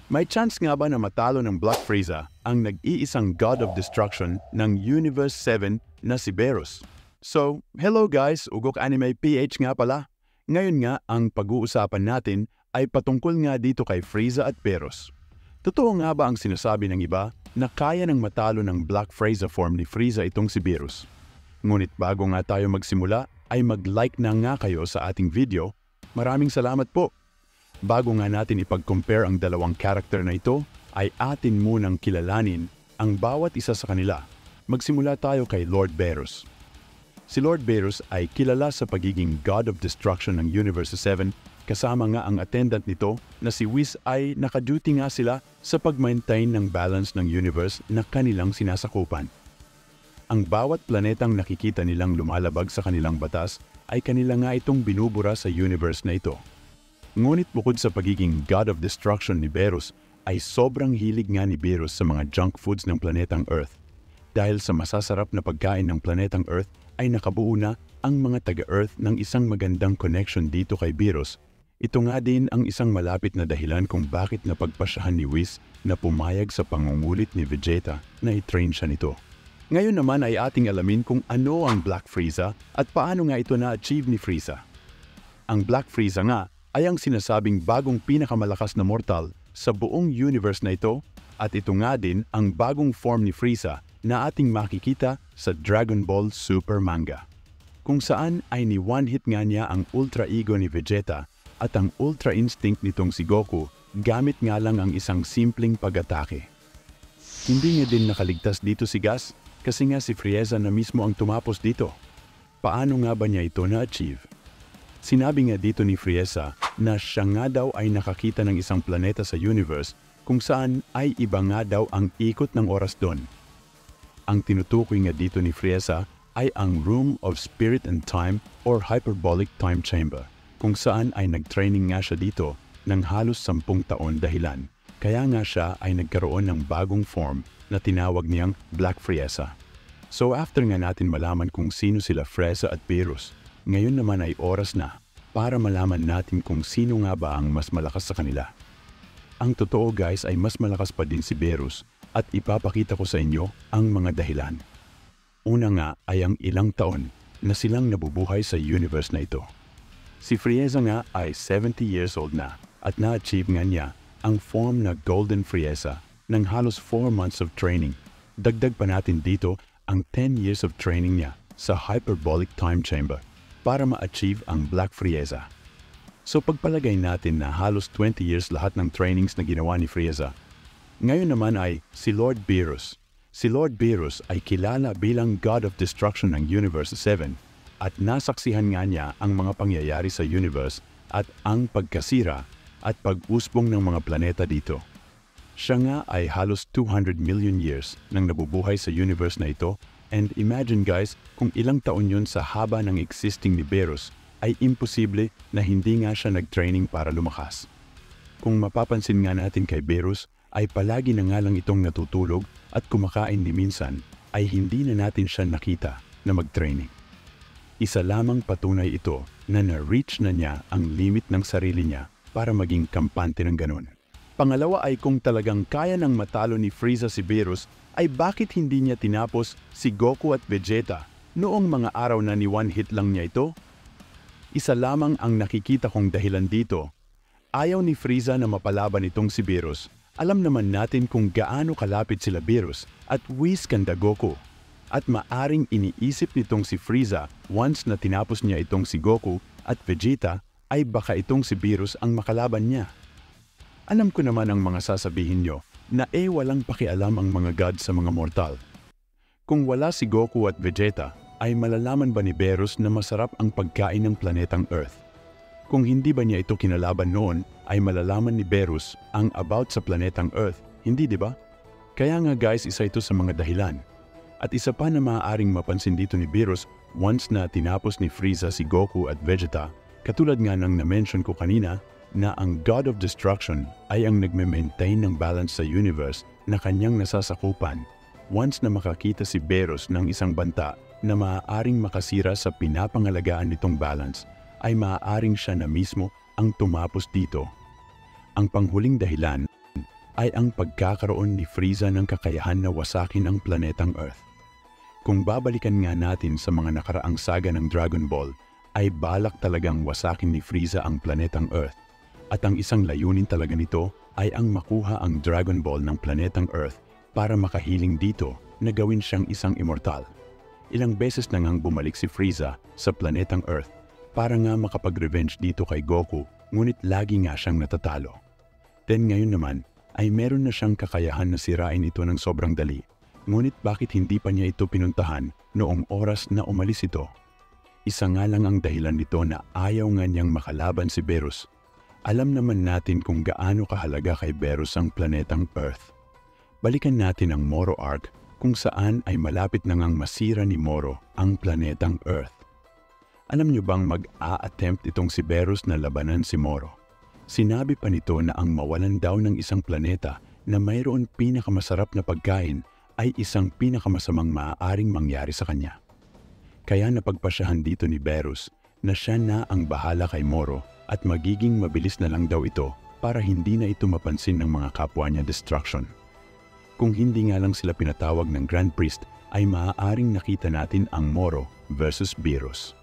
May chance nga ba na matalo ng Black Frieza ang nag-iisang God of Destruction ng Universe 7 na si Beerus? So, hello guys, Ugok Anime PH nga pala. Ngayon nga, ang pag-uusapan natin ay patungkol nga dito kay Frieza at Beerus. Totoo nga ba ang sinasabi ng iba na kaya ng matalo ng Black Frieza form ni Frieza itong si Beerus? Ngunit bago nga tayo magsimula, ay mag-like na nga kayo sa ating video. Maraming salamat po! Bago nga natin ipag-compare ang dalawang karakter na ito, ay atin munang kilalanin ang bawat isa sa kanila. Magsimula tayo kay Lord Beerus. Si Lord Beerus ay kilala sa pagiging God of Destruction ng Universe 7, kasama nga ang attendant nito na si Whis ay nakaduty nga sila sa pag-maintain ng balance ng universe na kanilang sinasakupan. Ang bawat planetang nakikita nilang lumalabag sa kanilang batas ay kanila nga itong binubura sa universe na ito. Ngunit bukod sa pagiging God of Destruction ni Beerus, ay sobrang hilig nga ni Beerus sa mga junk foods ng planetang Earth. Dahil sa masasarap na pagkain ng planetang Earth, ay nakabuo na ang mga taga-Earth ng isang magandang connection dito kay Beerus. Ito nga din ang isang malapit na dahilan kung bakit napagpasyahan ni Whis na pumayag sa pangungulit ni Vegeta na i-train siya nito. Ngayon naman ay ating alamin kung ano ang Black Frieza at paano nga ito na-achieve ni Frieza. Ang Black Frieza nga ay ang sinasabing bagong pinakamalakas na mortal sa buong universe na ito at ito nga din ang bagong form ni Frieza na ating makikita sa Dragon Ball Super manga. Kung saan ay ni-one-hit nga niya ang Ultra Ego ni Vegeta at ang Ultra Instinct nitong si Goku gamit nga lang ang isang simpleng pag-atake. Hindi niya din nakaligtas dito si Gas kasi nga si Frieza na mismo ang tumapos dito. Paano nga ba niya ito na-achieve? Sinabi nga dito ni Frieza na siya nga daw ay nakakita ng isang planeta sa universe kung saan ay iba nga daw ang ikot ng oras doon. Ang tinutukoy nga dito ni Frieza ay ang Room of Spirit and Time or Hyperbolic Time Chamber kung saan ay nag-training nga siya dito ng halos 10 taon dahilan. Kaya nga siya ay nagkaroon ng bagong form na tinawag niyang Black Frieza. So after nga natin malaman kung sino sila Frieza at Beerus, ngayon naman ay oras na para malaman natin kung sino nga ba ang mas malakas sa kanila. Ang totoo guys ay mas malakas pa din si Beerus at ipapakita ko sa inyo ang mga dahilan. Una nga ay ang ilang taon na silang nabubuhay sa universe na ito. Si Frieza nga ay 70 years old na at na-achieve nga niya ang form na Golden Frieza ng halos 4 months of training. Dagdag pa natin dito ang 10 years of training niya sa Hyperbolic Time Chamber para ma-achieve ang Black Frieza. So pagpalagay natin na halos 20 years lahat ng trainings na ginawa ni Frieza. Ngayon naman ay si Lord Beerus. Si Lord Beerus ay kilala bilang God of Destruction ng Universe 7 at nasaksihan nga niya ang mga pangyayari sa universe at ang pagkasira at pag-usbong ng mga planeta dito. Siya nga ay halos 200 million years nang nabubuhay sa universe na ito. And imagine guys, kung ilang taon yun sa haba ng existing ni Beerus, ay imposible na hindi nga siya nag-training para lumakas. Kung mapapansin nga natin kay Beerus, ay palagi na nga lang itong natutulog at kumakain ni minsan, ay hindi na natin siya nakita na mag-training. Isa lamang patunay ito na na-reach na niya ang limit ng sarili niya para maging kampante ng ganun. Pangalawa ay kung talagang kaya ng matalo ni Frieza si Beerus, ay bakit hindi niya tinapos si Goku at Vegeta noong mga araw na ni one-hit lang niya ito? Isa lamang ang nakikita kong dahilan dito. Ayaw ni Frieza na mapalaban itong si Beerus. Alam naman natin kung gaano kalapit sila Beerus at Whis kanda Goku. At maaring iniisip nitong si Frieza once na tinapos niya itong si Goku at Vegeta ay baka itong si Beerus ang makalaban niya. Alam ko naman ang mga sasabihin nyo na walang pakialam ang mga god sa mga mortal. Kung wala si Goku at Vegeta, ay malalaman ba ni Beerus na masarap ang pagkain ng planetang Earth? Kung hindi ba niya ito kinalaban noon, ay malalaman ni Beerus ang about sa planetang Earth, hindi di ba? Kaya nga guys, isa ito sa mga dahilan. At isa pa na maaaring mapansin dito ni Beerus once na tinapos ni Frieza si Goku at Vegeta, katulad nga ng na-mention ko kanina, na ang God of Destruction ay ang nagme-maintain ng balance sa universe na kanyang nasasakupan. Once na makakita si Beerus ng isang banta na maaaring makasira sa pinapangalagaan nitong balance, ay maaaring siya na mismo ang tumapos dito. Ang panghuling dahilan ay ang pagkakaroon ni Frieza ng kakayahan na wasakin ang planetang Earth. Kung babalikan nga natin sa mga nakaraang saga ng Dragon Ball, ay balak talagang wasakin ni Frieza ang planetang Earth. At ang isang layunin talaga nito ay ang makuha ang Dragon Ball ng planetang Earth para makahiling dito na gawin siyang isang immortal. Ilang beses na ngang bumalik si Frieza sa planetang Earth para nga makapag-revenge dito kay Goku, ngunit lagi nga siyang natatalo. Then ngayon naman ay meron na siyang kakayahan na sirain ito ng sobrang dali. Ngunit bakit hindi pa niya ito pinuntahan noong oras na umalis ito? Isa nga lang ang dahilan nito na ayaw nga niyang makalaban si Beerus. Alam naman natin kung gaano kahalaga kay Beerus ang planetang Earth. Balikan natin ang Moro Arc kung saan ay malapit na ngang masira ni Moro ang planetang Earth. Alam niyo bang mag-a-attempt itong si Beerus na labanan si Moro? Sinabi pa nito na ang mawalan daw ng isang planeta na mayroon pinakamasarap na pagkain ay isang pinakamasamang maaaring mangyari sa kanya. Kaya napagpasyahan dito ni Beerus na siya na ang bahala kay Moro at magiging mabilis na lang daw ito para hindi na ito mapansin ng mga kapwa niya destruction. Kung hindi nga lang sila pinatawag ng Grand Priest ay maaaring nakita natin ang Moro versus Beerus.